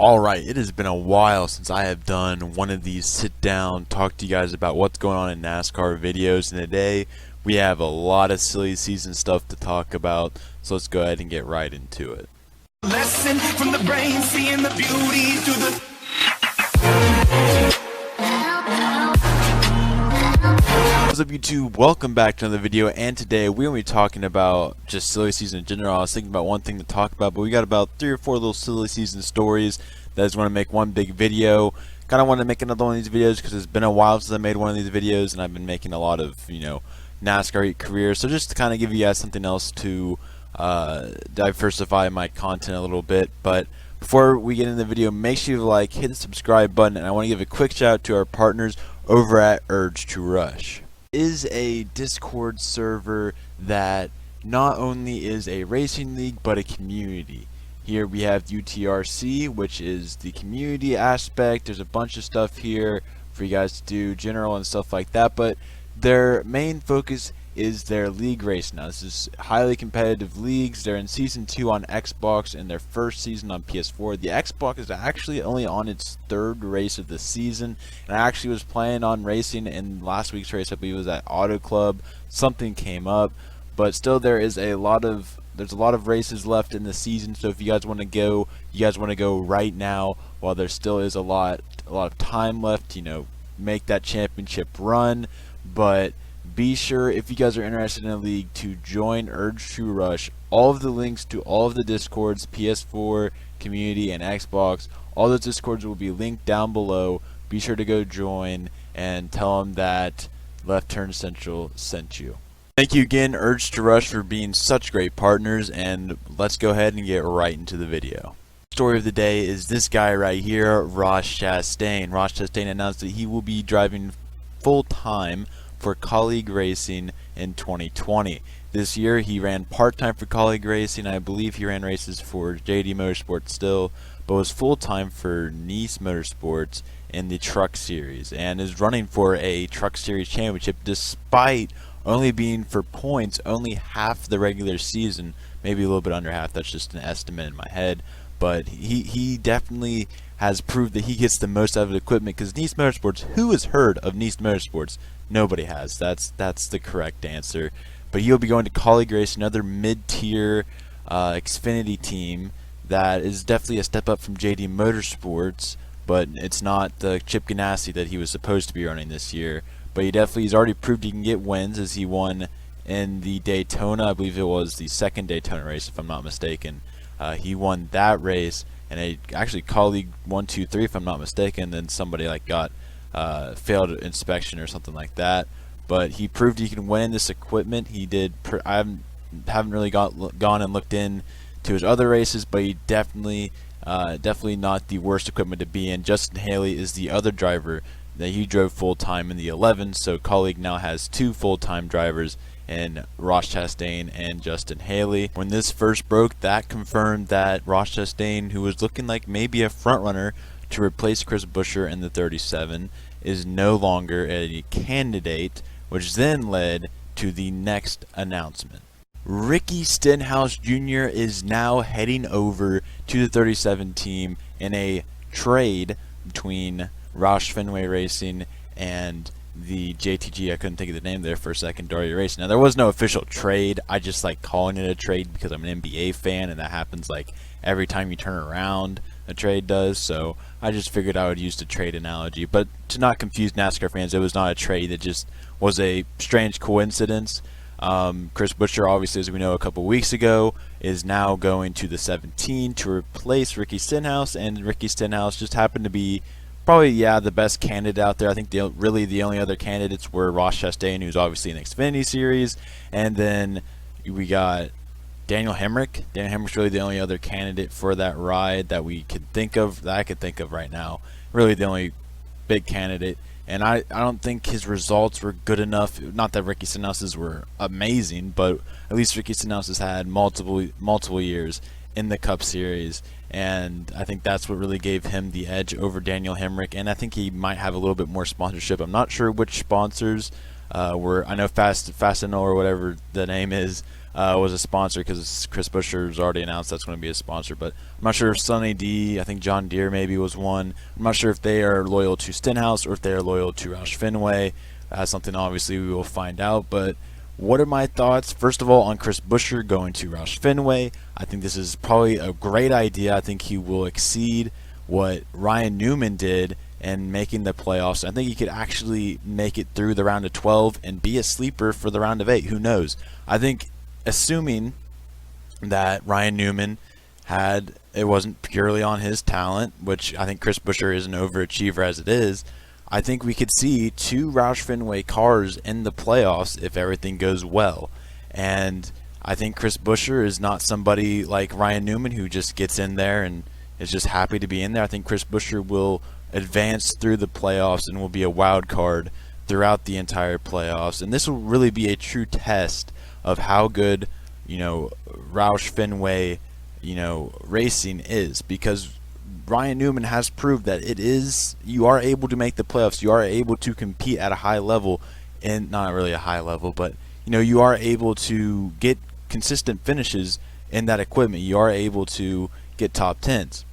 Alright, it has been a while since I have done one of these sit down, talk to you guys about what's going on in NASCAR videos, and today we have a lot of silly season stuff to talk about, so let's go ahead and get right into it. Lesson from the brain, seeing the beauty through the What's up YouTube, welcome back to another video, and today we're going to be talking about just silly season in general. I was thinking about one thing to talk about, but we got about 3 or 4 little silly season stories that I just want to make one big video. Kind of want to make another one of these videos because it's been a while since I made one of these videos, and I've been making a lot of, NASCAR careers. So just to kind of give you guys something else to diversify my content a little bit. But before we get into the video, make sure you hit the subscribe button, and I want to give a quick shout out to our partners over at Urge to Rush. Is a Discord server that not only is a racing league but a community. Here we have UTRC, which is the community aspect. There's a bunch of stuff here for you guys to do, general and stuff like that, but their main focus is their league race. Now this is highly competitive leagues. They're in season 2 on Xbox and their first season on PS4. The Xbox is actually only on its 3rd race of the season, and I actually was planning on racing in last week's race. I believe it was at Auto Club. Something came up, but still there's a lot of races left in the season. So if you guys want to go, right now while there still is a lot of time left. Make that championship run. But be sure, if you guys are interested in a league, to join Urge to Rush. All of the links to all of the Discords, PS4, Community, and Xbox, all those Discords will be linked down below. Be sure to go join and tell them that Left Turn Central sent you. Thank you again, Urge to Rush, for being such great partners, and let's go ahead and get right into the video. Story of the day is this guy right here, Ross Chastain. Ross Chastain announced that he will be driving full-time for Colleague Racing in 2020. This year he ran part-time for Colleague Racing. I believe he ran races for JD Motorsports still, but was full-time for Nice Motorsports in the Truck Series, and is running for a Truck Series championship despite only being for points only half the regular season, maybe a little bit under half. That's just an estimate in my head, but he definitely has proved that he gets the most out of the equipment, because Nice Motorsports, who has heard of Nice Motorsports? Nobody has. That's the correct answer. But he'll be going to Colleague Race, another mid-tier Xfinity team that is definitely a step up from JD Motorsports, but it's not the Chip Ganassi that he was supposed to be running this year. But he's already proved he can get wins, as he won in the Daytona. I believe it was the 2nd Daytona race, if I'm not mistaken. He won that race, and actually Colleague 1, 2, 3, if I'm not mistaken. Then somebody got failed inspection or something like that. But he proved he can win this equipment. He did. I haven't really gone and looked in to his other races, but he definitely not the worst equipment to be in. Justin Haley is the other driver that he drove full-time in the 11, so Colleague now has 2 full-time drivers in Ross Chastain and Justin Haley. When this first broke, that confirmed that Ross Chastain, who was looking like maybe a front-runner to replace Chris Buescher in the 37, is no longer a candidate, which then led to the next announcement. Ricky Stenhouse Jr. is now heading over to the 37 team in a trade between Roush Fenway Racing and the JTG. I couldn't think of the name there for a second, Daria Racing. Now, there was no official trade. I just like calling it a trade because I'm an NBA fan, and that happens every time you turn around, a trade does. So I just figured I would use the trade analogy. But to not confuse NASCAR fans, it was not a trade. It just was a strange coincidence. Chris Buescher, obviously, as we know, a couple weeks ago, is now going to the 17 to replace Ricky Stenhouse, and Ricky Stenhouse just happened to be probably, the best candidate out there. I think really the only other candidates were Ross Chastain, who's obviously in the Xfinity Series, and then we got Daniel Hemrick. Daniel Hemrick's really the only other candidate for that ride that we could think of, that I could think of right now. Really the only big candidate. And I don't think his results were good enough. Not that Ricky Stenhouse's were amazing, but at least Ricky Stenhouse has had multiple years in the Cup Series, and I think that's what really gave him the edge over Daniel Hemrick. And I think he might have a little bit more sponsorship. I'm not sure which sponsors were. I know Fast or whatever the name is, was a sponsor, because Chris Buescher's already announced that's going to be a sponsor. But I'm not sure if Sunny D, I think John Deere maybe was one. I'm not sure if they are loyal to Stenhouse or if they are loyal to Roush Fenway. That's something obviously we will find out. But what are my thoughts? First of all, on Chris Buescher going to Roush Fenway. I think this is probably a great idea. I think he will exceed what Ryan Newman did in making the playoffs. I think he could actually make it through the round of 12 and be a sleeper for the round of 8. Who knows? I think, assuming that Ryan Newman it wasn't purely on his talent, which I think Chris Buescher is an overachiever as it is, I think we could see 2 Roush Fenway cars in the playoffs if everything goes well. And I think Chris Buescher is not somebody like Ryan Newman who just gets in there and is just happy to be in there. I think Chris Buescher will advance through the playoffs and will be a wild card throughout the entire playoffs. And this will really be a true test of how good, Roush Fenway, racing is, because Ryan Newman has proved that you are able to make the playoffs. You are able to compete at a high level, and not really a high level, but you are able to get consistent finishes in that equipment. You are able to get top 10s.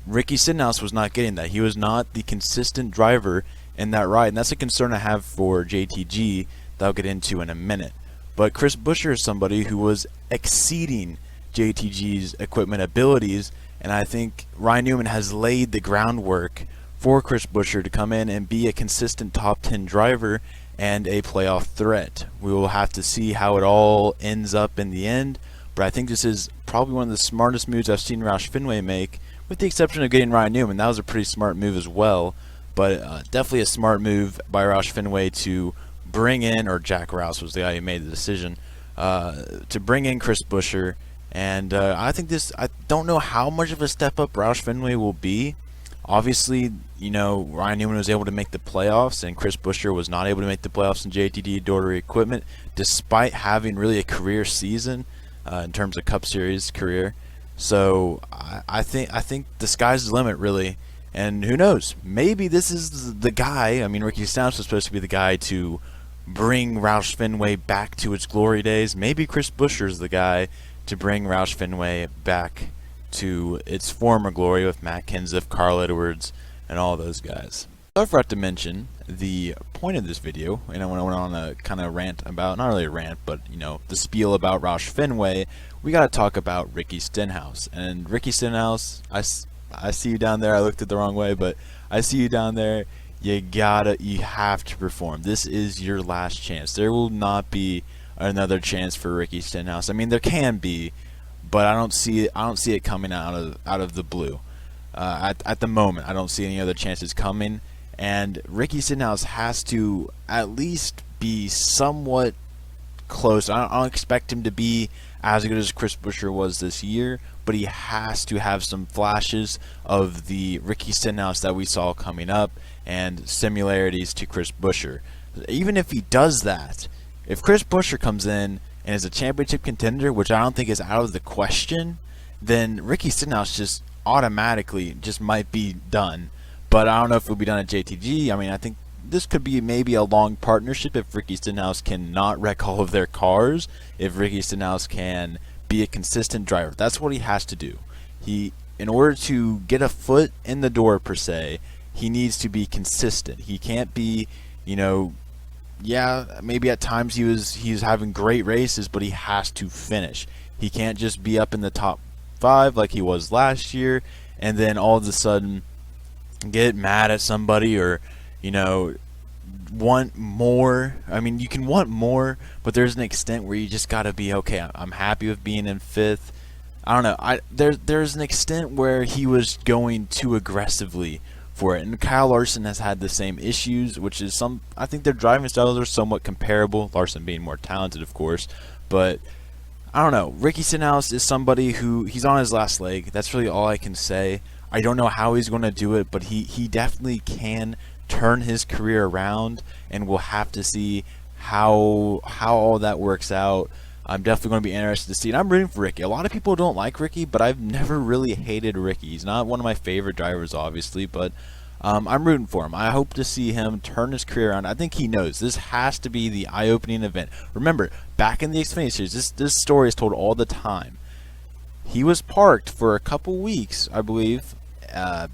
Ricky Stenhouse was not getting that. He was not the consistent driver in that ride, and that's a concern I have for JTG that I'll get into in a minute. But Chris Buescher is somebody who was exceeding JTG's equipment abilities, and I think Ryan Newman has laid the groundwork for Chris Buescher to come in and be a consistent top 10 driver and a playoff threat. We will have to see how it all ends up in the end, but I think this is probably one of the smartest moves I've seen Roush Fenway make, with the exception of getting Ryan Newman. That was a pretty smart move as well, but definitely a smart move by Roush Fenway to bring in, or Jack Rouse was the guy who made the decision, to bring in Chris Buescher. And I don't know how much of a step up Roush Fenway will be. Obviously, Ryan Newman was able to make the playoffs, and Chris Buescher was not able to make the playoffs in JTG Doherty equipment, despite having really a career season in terms of Cup Series career. So I think the sky's the limit, really. And who knows? Maybe this is the guy. I mean, Ricky Stenhouse was supposed to be the guy to bring Roush Fenway back to its glory days. Maybe Chris Buescher is the guy to bring Roush Fenway back to its former glory with Matt Kenseth, Carl Edwards, and all those guys. I forgot to mention the point of this video, and I went on a kind of rant about, not really a rant, but the spiel about Roush Fenway. We got to talk about Ricky Stenhouse. And Ricky Stenhouse, I see you down there. I looked at the wrong way, but I see you down there. You have to perform. This is your last chance. There will not be another chance for Ricky Stenhouse. I mean, there can be, but I don't see it coming out of the blue. At the moment, I don't see any other chances coming. And Ricky Stenhouse has to at least be somewhat close. I don't expect him to be as good as Chris Buescher was this year, but he has to have some flashes of the Ricky Stenhouse that we saw coming up and similarities to Chris Buescher. Even if he does that, if Chris Buescher comes in and is a championship contender, which I don't think is out of the question, then Ricky Stenhouse just automatically just might be done. But I don't know if it'll be done at JTG. I mean, I think this could be maybe a long partnership if Ricky Stenhouse can not wreck all of their cars, if Ricky Stenhouse can be a consistent driver. That's what he has to do. In order to get a foot in the door, per se, he needs to be consistent. He can't be, maybe at times he's having great races, but he has to finish. He can't just be up in the top 5 like he was last year, and then all of a sudden get mad at somebody or, want more. I mean, you can want more, but there's an extent where you just got to be, okay, I'm happy with being in 5th. I don't know. There's an extent where he was going too aggressively for it, and Kyle Larson has had the same issues, which is I think their driving styles are somewhat comparable, Larson being more talented, of course, but I don't know. Ricky Stenhouse is somebody who, he's on his last leg. That's really all I can say. I don't know how he's going to do it, but he definitely can turn his career around, and we'll have to see how all that works out. I'm definitely going to be interested to see it. I'm rooting for Ricky. A lot of people don't like Ricky, but I've never really hated Ricky. He's not one of my favorite drivers, obviously, but I'm rooting for him. I hope to see him turn his career around. I think he knows this has to be the eye-opening event. Remember, back in the Xfinity Series, this story is told all the time. He was parked for a couple weeks, I believe,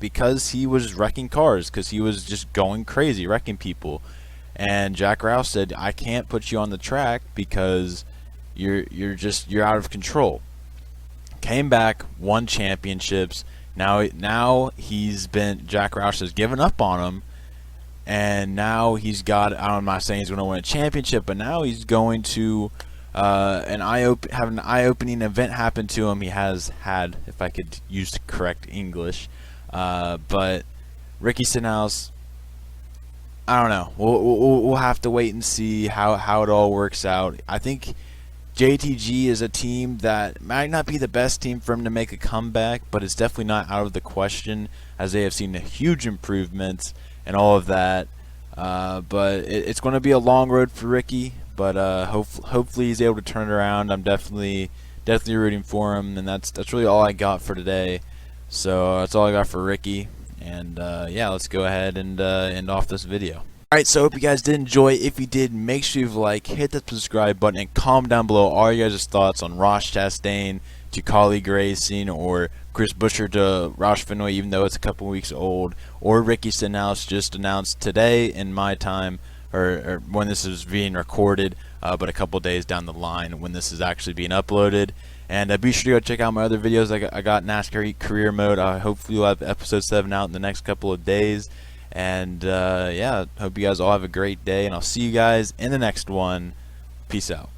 because he was wrecking cars, because he was just going crazy, wrecking people. And Jack Roush said, "I can't put you on the track because you're out of control." Came back, won championships. Now Jack Roush has given up on him, and now he's got, I'm not saying he's going to win a championship, but now he's going to have an eye-opening event happen to him. He has had, if I could use the correct English, but Ricky Stenhouse, I don't know. We'll have to wait and see how it all works out. I think JTG is a team that might not be the best team for him to make a comeback, but it's definitely not out of the question, as they have seen huge improvements and all of that. But it's going to be a long road for Ricky, but hopefully he's able to turn it around. I'm definitely rooting for him, and that's really all I got for today. So that's all I got for Ricky, and yeah, let's go ahead and end off this video. Alright, so I hope you guys did enjoy. If you did, make sure you like, hit the subscribe button, and comment down below all your guys' thoughts on Ross Chastain to colleague racing, or Chris Buescher to Roush Fenway, even though it's a couple weeks old, or Ricky Stenhouse just announced today in my time, or when this is being recorded, but a couple days down the line when this is actually being uploaded. And be sure to go check out my other videos. I got NASCAR Career Mode. Hopefully we'll have episode 7 out in the next couple of days. And yeah, hope you guys all have a great day, and I'll see you guys in the next one. Peace out.